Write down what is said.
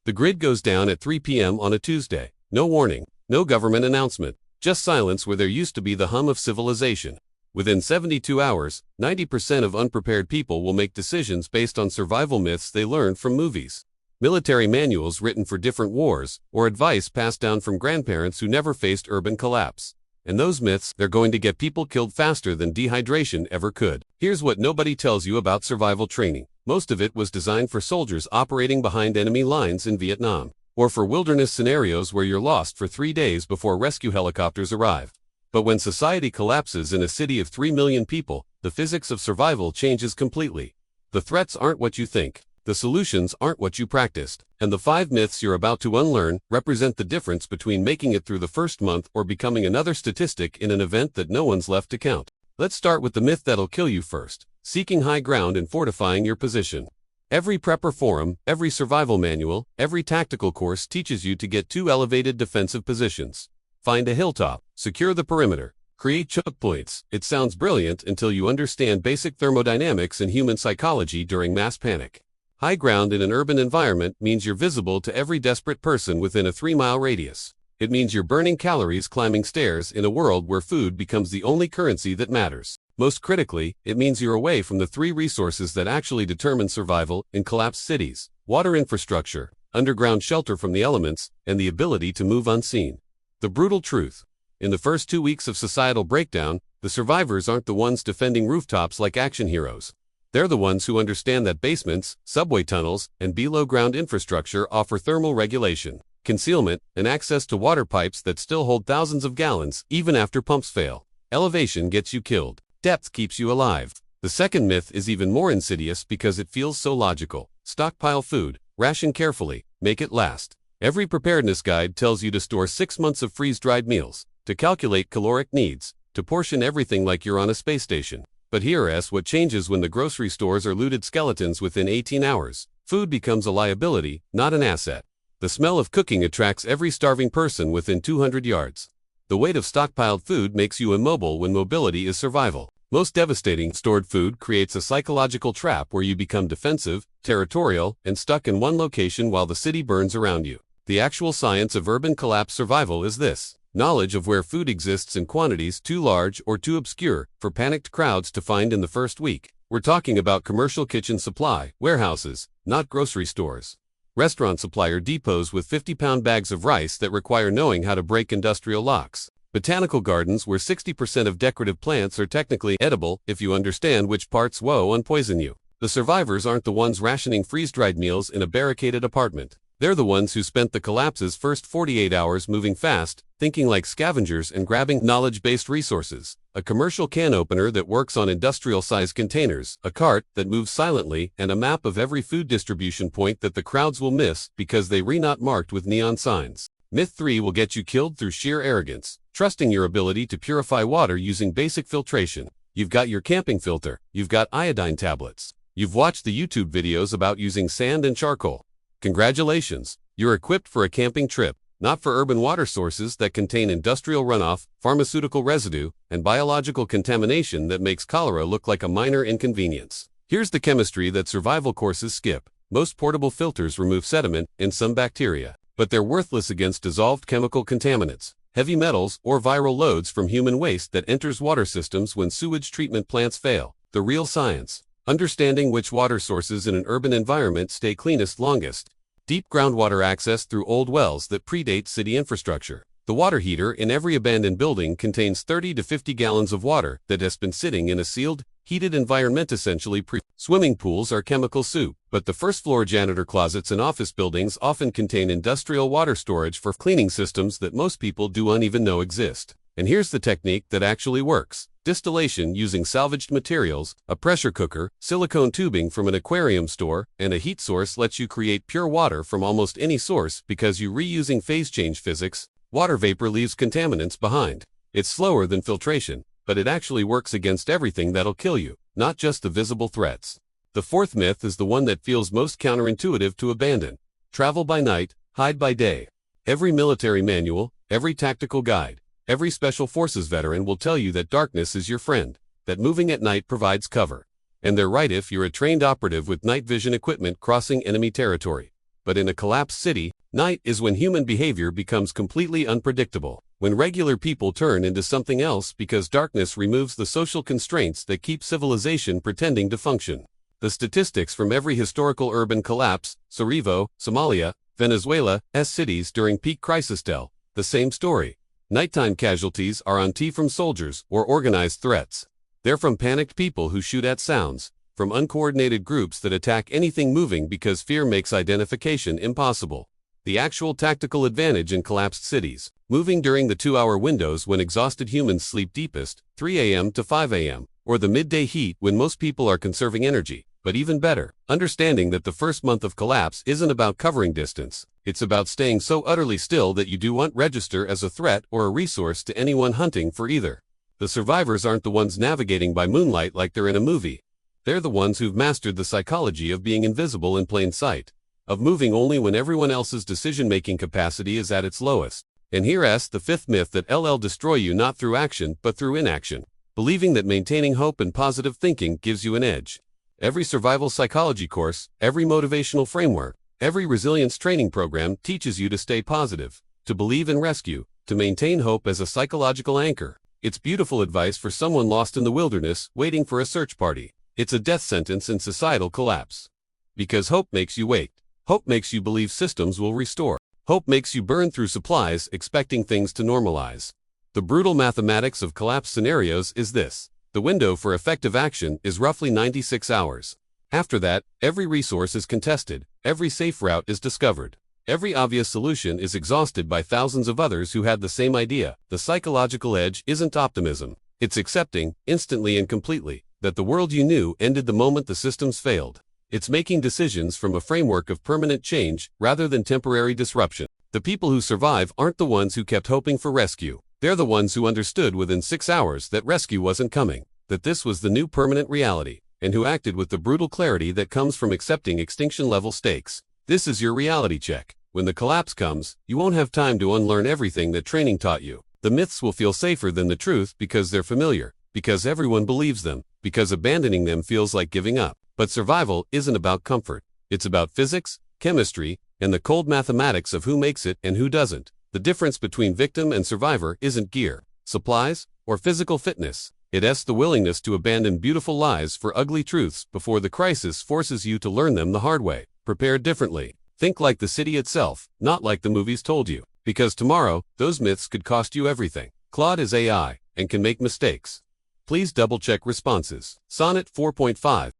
The grid goes down at 3 p.m. on a Tuesday. No warning, no government announcement, just silence where there used to be the hum of civilization. Within 72 hours, 90% of unprepared people will make decisions based on survival myths they learned from movies, military manuals written for different wars, or advice passed down from grandparents who never faced urban collapse. And those myths, they're going to get people killed faster than dehydration ever could. Here's what nobody tells you about survival training. Most of it was designed for soldiers operating behind enemy lines in Vietnam, or for wilderness scenarios where you're lost for 3 days before rescue helicopters arrive. But when society collapses in a city of 3 million people, the physics of survival changes completely. The threats aren't what you think. The solutions aren't what you practiced. And the 5 myths you're about to unlearn represent the difference between making it through the first month or becoming another statistic in an event that no one's left to count. Let's start with the myth that'll kill you first: seeking high ground and fortifying your position. Every prepper forum, every survival manual, every tactical course teaches you to get 2 elevated defensive positions. Find a hilltop, secure the perimeter, create choke points. It sounds brilliant until you understand basic thermodynamics and human psychology during mass panic. High ground in an urban environment means you're visible to every desperate person within a 3-mile radius. It means you're burning calories climbing stairs in a world where food becomes the only currency that matters. Most critically, it means you're away from the 3 resources that actually determine survival in collapsed cities: water infrastructure, underground shelter from the elements, and the ability to move unseen. The brutal truth: in the first 2 weeks of societal breakdown, the survivors aren't the ones defending rooftops like action heroes. They're the ones who understand that basements, subway tunnels, and below-ground infrastructure offer thermal regulation, concealment, and access to water pipes that still hold thousands of gallons, even after pumps fail. Elevation gets you killed. Depth keeps you alive. The second myth is even more insidious because it feels so logical. Stockpile food, ration carefully, make it last. Every preparedness guide tells you to store 6 months of freeze-dried meals, to calculate caloric needs, to portion everything like you're on a space station. But here's what changes when the grocery stores are looted skeletons within 18 hours. Food becomes a liability, not an asset. The smell of cooking attracts every starving person within 200 yards. The weight of stockpiled food makes you immobile when mobility is survival. Most devastating, stored food creates a psychological trap where you become defensive, territorial, and stuck in one location while the city burns around you. The actual science of urban collapse survival is this: knowledge of where food exists in quantities too large or too obscure for panicked crowds to find in the first week. We're talking about commercial kitchen supply warehouses, not grocery stores. Restaurant supplier depots with 50-pound bags of rice that require knowing how to break industrial locks. Botanical gardens where 60% of decorative plants are technically edible if you understand which parts won't poison you. The survivors aren't the ones rationing freeze-dried meals in a barricaded apartment. They're the ones who spent the collapse's first 48 hours moving fast, thinking like scavengers and grabbing knowledge-based resources. A commercial can opener that works on industrial-sized containers, a cart that moves silently, and a map of every food distribution point that the crowds will miss because they were not marked with neon signs. Myth 3 will get you killed through sheer arrogance, trusting your ability to purify water using basic filtration. You've got your camping filter, you've got iodine tablets, you've watched the YouTube videos about using sand and charcoal. Congratulations, you're equipped for a camping trip, not for urban water sources that contain industrial runoff, pharmaceutical residue, and biological contamination that makes cholera look like a minor inconvenience. Here's the chemistry that survival courses skip. Most portable filters remove sediment and some bacteria, but they're worthless against dissolved chemical contaminants, heavy metals, or viral loads from human waste that enters water systems when sewage treatment plants fail. The real science: understanding which water sources in an urban environment stay cleanest longest. Deep groundwater access through old wells that predate city infrastructure. The water heater in every abandoned building contains 30 to 50 gallons of water that has been sitting in a sealed, heated environment essentially Swimming pools are chemical soup, but the first-floor janitor closets in office buildings often contain industrial water storage for cleaning systems that most people don't even know exist. And here's the technique that actually works: distillation using salvaged materials, a pressure cooker, silicone tubing from an aquarium store, and a heat source lets you create pure water from almost any source because you're reusing phase change physics. Water vapor leaves contaminants behind. It's slower than filtration, but it actually works against everything that'll kill you, not just the visible threats. The fourth myth is the one that feels most counterintuitive to abandon: travel by night, hide by day. Every military manual, every tactical guide, every special forces veteran will tell you that darkness is your friend, that moving at night provides cover. And they're right if you're a trained operative with night vision equipment crossing enemy territory. But in a collapsed city, night is when human behavior becomes completely unpredictable, when regular people turn into something else because darkness removes the social constraints that keep civilization pretending to function. The statistics from every historical urban collapse, Sarajevo, Somalia, Venezuela's cities during peak crisis tell the same story. Nighttime casualties are on T from soldiers or organized threats. They're from panicked people who shoot at sounds, from uncoordinated groups that attack anything moving because fear makes identification impossible. The actual tactical advantage in collapsed cities, moving during the 2-hour windows when exhausted humans sleep deepest, 3 a.m. to 5 a.m., or the midday heat when most people are conserving energy. But even better, understanding that the first month of collapse isn't about covering distance. It's about staying so utterly still that you don't register as a threat or a resource to anyone hunting for either. The survivors aren't the ones navigating by moonlight like they're in a movie. They're the ones who've mastered the psychology of being invisible in plain sight, of moving only when everyone else's decision-making capacity is at its lowest. And here's the fifth myth that will destroy you not through action but through inaction, believing that maintaining hope and positive thinking gives you an edge. Every survival psychology course, every motivational framework, every resilience training program teaches you to stay positive, to believe in rescue, to maintain hope as a psychological anchor. It's beautiful advice for someone lost in the wilderness waiting for a search party. It's a death sentence in societal collapse. Because hope makes you wait. Hope makes you believe systems will restore. Hope makes you burn through supplies expecting things to normalize. The brutal mathematics of collapse scenarios is this. The window for effective action is roughly 96 hours. After that, every resource is contested, every safe route is discovered. Every obvious solution is exhausted by thousands of others who had the same idea. The psychological edge isn't optimism. It's accepting, instantly and completely, that the world you knew ended the moment the systems failed. It's making decisions from a framework of permanent change rather than temporary disruption. The people who survive aren't the ones who kept hoping for rescue. They're the ones who understood within 6 hours that rescue wasn't coming, that this was the new permanent reality, and who acted with the brutal clarity that comes from accepting extinction-level stakes. This is your reality check. When the collapse comes, you won't have time to unlearn everything that training taught you. The myths will feel safer than the truth because they're familiar, because everyone believes them, because abandoning them feels like giving up. But survival isn't about comfort. It's about physics, chemistry, and the cold mathematics of who makes it and who doesn't. The difference between victim and survivor isn't gear, supplies, or physical fitness. It's the willingness to abandon beautiful lies for ugly truths before the crisis forces you to learn them the hard way. Prepare differently. Think like the city itself, not like the movies told you. Because tomorrow, those myths could cost you everything. Claude is AI and can make mistakes. Please double-check responses. Sonnet 4.5